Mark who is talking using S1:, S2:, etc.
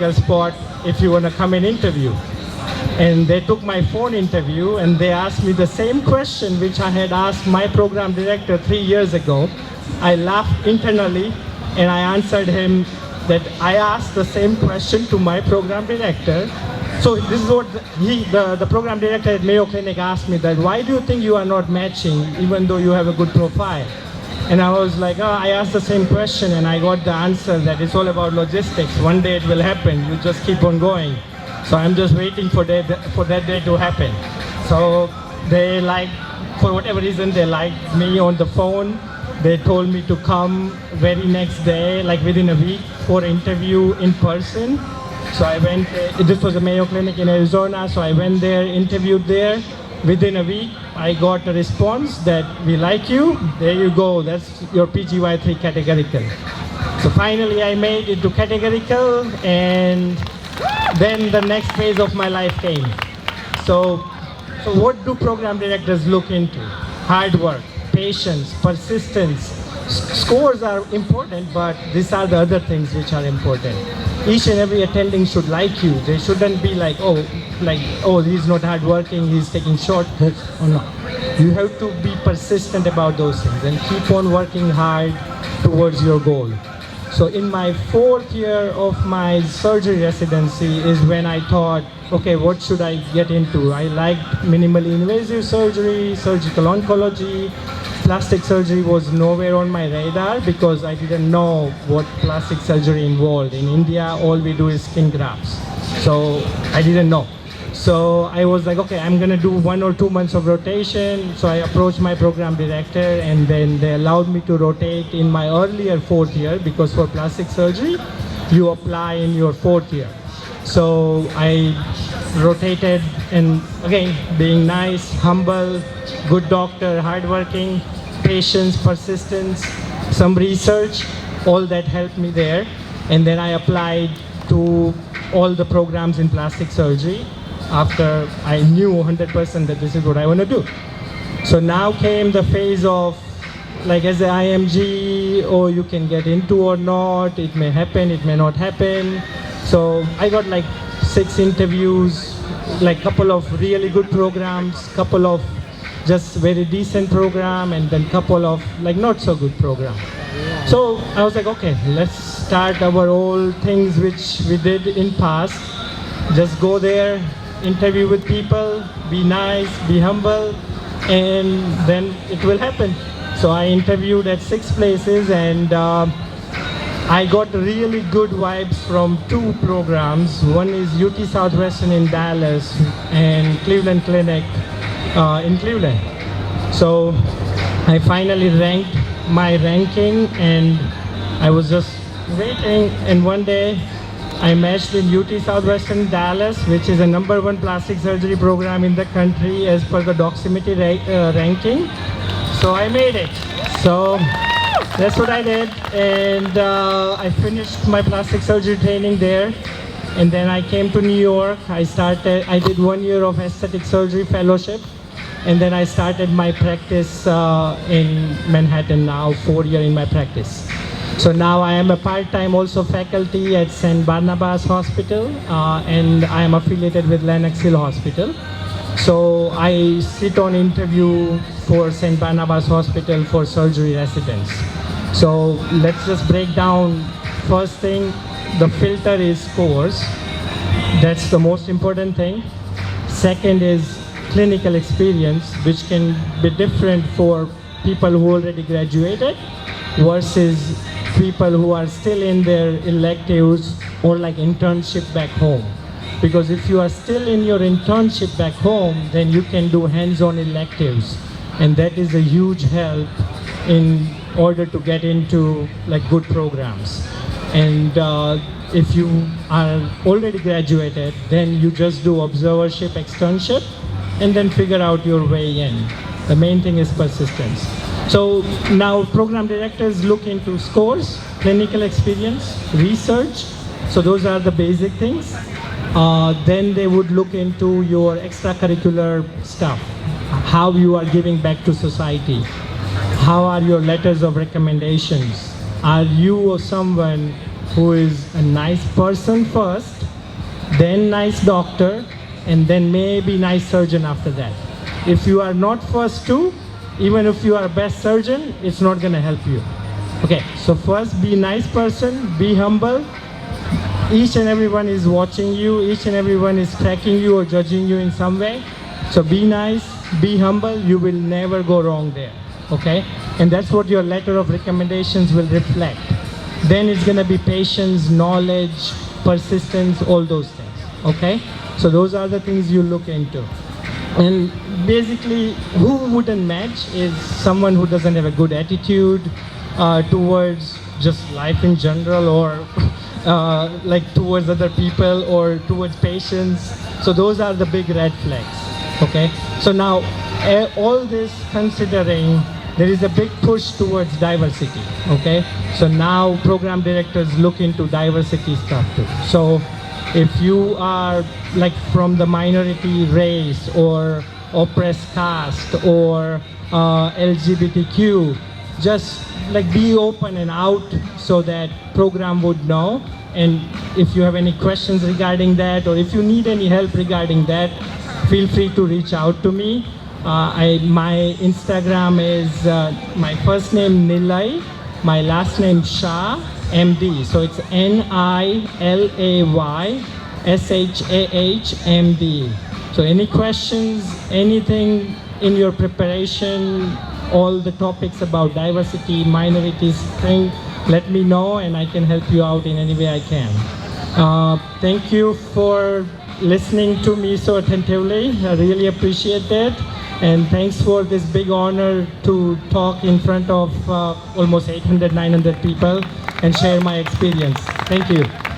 S1: critical spot if you want to come and interview. And they took my phone interview and they asked me the same question which I had asked my program director 3 years ago. I laughed internally and I answered him that I asked the same question to my program director. So this is what the program director at Mayo Clinic asked me, that why do you think you are not matching even though you have a good profile? And I was like, oh, I asked the same question and I got the answer that it's all about logistics. One day it will happen, you just keep on going. So I'm just waiting for that day to happen. So they for whatever reason, they liked me on the phone. They told me to come very next day, like within a week, for interview in person. So I went, this was a Mayo Clinic in Arizona, so I went there, interviewed there. Within a week, I got a response that we like you, there you go, that's your PGY3 categorical. So finally I made it to categorical, and then the next phase of my life came. So what do program directors look into? Hard work, patience, persistence. Scores are important, but these are the other things which are important. Each and every attending should like you. They shouldn't be like, oh, he's not hardworking, he's taking shortcuts. Oh no. You have to be persistent about those things and keep on working hard towards your goal. So in my 4th year of my surgery residency is when I thought, okay, what should I get into? I liked minimally invasive surgery, surgical oncology. Plastic surgery was nowhere on my radar because I didn't know what plastic surgery involved. In India, all we do is skin grafts. So I didn't know. So I was like, okay, I'm gonna do 1 or 2 months of rotation. So I approached my program director and then they allowed me to rotate in my earlier 4th year, because for plastic surgery, you apply in your 4th year. So I rotated, and again, being nice, humble, good doctor, hardworking, patience, persistence, some research, all that helped me there. And then I applied to all the programs in plastic surgery after I knew 100% that this is what I want to do. So now came the phase of, like, as an IMG, oh, you can get into or not, it may happen, it may not happen. So I got like 6 interviews, like couple of really good programs, couple of just very decent program, and then couple of like not so good program. So I was like, okay, let's start our old things which we did in past. Just go there, interview with people, be nice, be humble, and then it will happen. So I interviewed at 6 places, and I got really good vibes from 2 programs. One is UT Southwestern in Dallas and Cleveland Clinic in Cleveland. So I finally ranked my ranking, and I was just waiting, and one day I matched in UT Southwestern Dallas, which is a #1 plastic surgery program in the country as per the Doximity ranking. So I made it. So that's what I did, and I finished my plastic surgery training there, and then I came to New York. I did 1 year of aesthetic surgery fellowship, and then I started my practice in Manhattan now, 4 years in my practice. So now I am a part-time also faculty at St. Barnabas Hospital, and I am affiliated with Lenox Hill Hospital. So I sit on interview for St. Barnabas Hospital for surgery residents. So let's just break down. First thing, the filter is scores. That's the most important thing. Second is clinical experience, which can be different for people who already graduated versus people who are still in their electives or like internship back home. Because if you are still in your internship back home, then you can do hands-on electives, and that is a huge help in order to get into like good programs. And if you are already graduated, then you just do observership, externship, and then figure out your way in. The main thing is persistence. So now program directors look into scores, clinical experience, research. So those are the basic things. Then they would look into your extracurricular stuff, how you are giving back to society, how are your letters of recommendations, are you or someone who is a nice person first, then nice doctor, and then maybe nice surgeon after that. If you are not first two, even if you are best surgeon, it's not gonna help you. Okay, so first be nice person, be humble. Each and everyone is watching you, each and everyone is tracking you or judging you in some way. So be nice, be humble, you will never go wrong there, okay? And that's what your letter of recommendations will reflect. Then it's gonna be patience, knowledge, persistence, all those things, okay? So those are the things you look into. And basically, who wouldn't match is someone who doesn't have a good attitude towards just life in general, or like towards other people, or towards patients. So those are the big red flags, okay? So now, all this considering, there is a big push towards diversity, okay? So now program directors look into diversity stuff too. So if you are like from the minority race or oppressed caste or LGBTQ, just like be open and out so that program would know. And if you have any questions regarding that, or if you need any help regarding that, feel free to reach out to me. My Instagram is my first name Nilay, my last name Shah, MD. So it's NILAYSHAHMD. So any questions, anything in your preparation, all the topics about diversity, minorities thing, let me know and I can help you out in any way I can. Thank you for listening to me so attentively. I really appreciate that. And thanks for this big honor to talk in front of almost 800, 900 people and share my experience. Thank you.